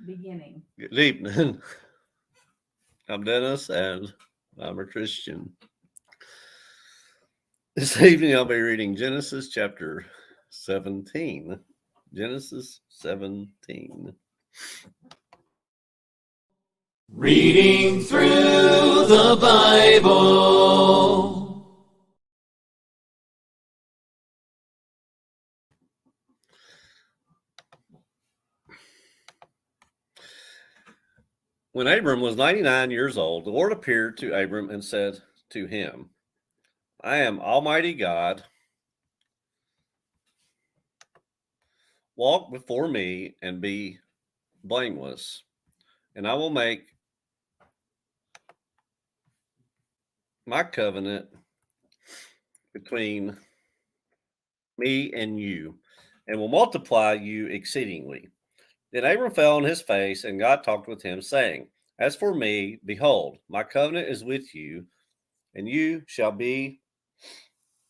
beginning. Good evening. I'm Dennis, and I'm a Christian. This evening, I'll be reading Genesis chapter 17. Genesis 17. Reading through the Bible. When Abram was 99 years old, the Lord appeared to Abram and said to him, I am Almighty God. Walk before me and be blameless, and I will make my covenant between me and you, and will multiply you exceedingly. Then Abram fell on his face, and God talked with him, saying, As for me, behold, my covenant is with you, and you shall be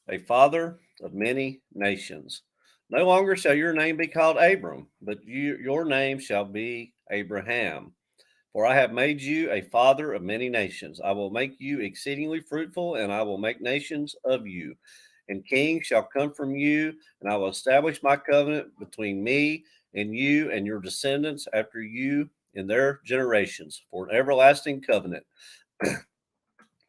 a father of many nations. No longer shall your name be called Abram, but your name shall be Abraham. For I have made you a father of many nations. I will make you exceedingly fruitful, and I will make nations of you. And kings shall come from you, and I will establish my covenant between me and you and your descendants after you in their generations for an everlasting covenant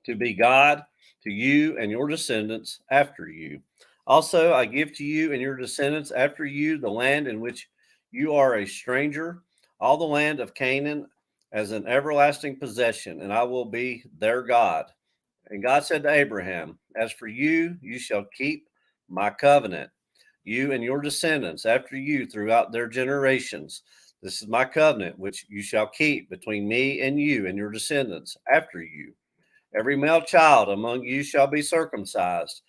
to be God to you and your descendants after you. Also, I give to you and your descendants after you the land in which you are a stranger, all the land of Canaan as an everlasting possession, and I will be their God. And God said to Abraham, As for you, you shall keep my covenant, you and your descendants after you throughout their generations. This is my covenant which you shall keep between me and you and your descendants after you. Every male child among you shall be circumcised,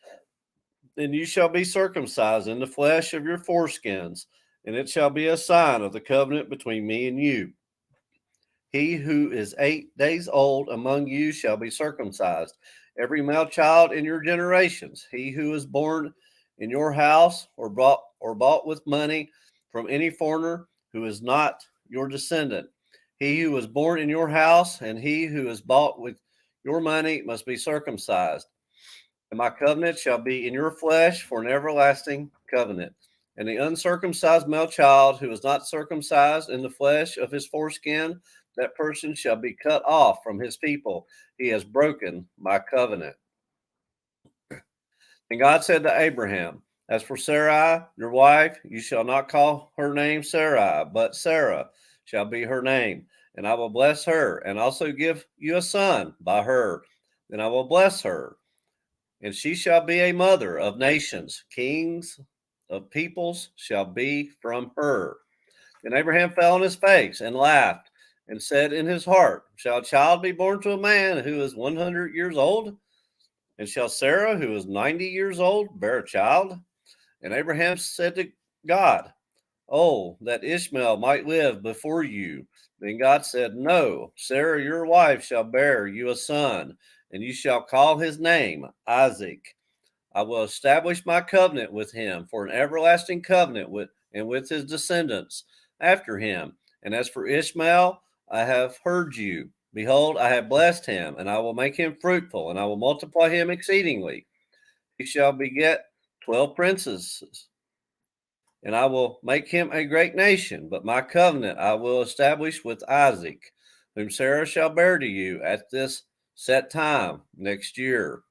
and you shall be circumcised in the flesh of your foreskins, and it shall be a sign of the covenant between me and you. He who is 8 days old among you shall be circumcised, every male child in your generations. He who is born in your house or bought with money from any foreigner who is not your descendant. He who was born in your house and he who is bought with your money must be circumcised. And my covenant shall be in your flesh for an everlasting covenant. And the uncircumcised male child who is not circumcised in the flesh of his foreskin, that person shall be cut off from his people. He has broken my covenant. And God said to Abraham, As for Sarai, your wife, you shall not call her name Sarai, but Sarah shall be her name. And I will bless her, and also give you a son by her. And I will bless her, and she shall be a mother of nations. Kings of peoples shall be from her. Then Abraham fell on his face and laughed and said in his heart, Shall a child be born to a man who is 100 years old? And shall Sarah, who is 90 years old, bear a child? And Abraham said to God, Oh, that Ishmael might live before you. Then God said, No, Sarah your wife shall bear you a son, and you shall call his name Isaac. I will establish my covenant with him for an everlasting covenant with his descendants after him. And as for Ishmael, I have heard you. Behold, I have blessed him, and I will make him fruitful, and I will multiply him exceedingly. He shall beget 12 princes, and I will make him a great nation. But my covenant I will establish with Isaac, whom Sarah shall bear to you at this set time next year.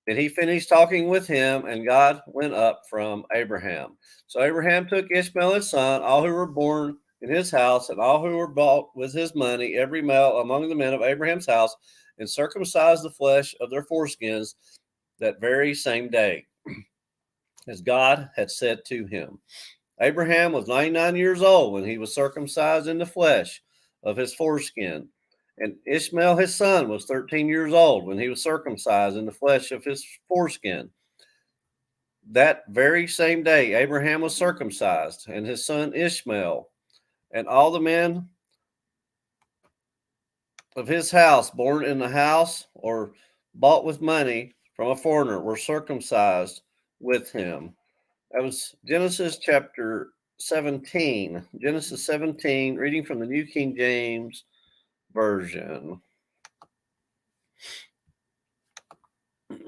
And he finished talking with him, and God went up from Abraham. So Abraham took Ishmael his son, all who were born in his house, and all who were bought with his money, every male among the men of Abraham's house, and circumcised the flesh of their foreskins that very same day, as God had said to him. Abraham was 99 years old when he was circumcised in the flesh of his foreskin. And Ishmael his son was 13 years old when he was circumcised in the flesh of his foreskin. That very same day, Abraham was circumcised, and his son Ishmael, and all the men of his house, born in the house or bought with money from a foreigner, were circumcised with him. That was Genesis chapter 17. Genesis 17, reading from the New King James Version.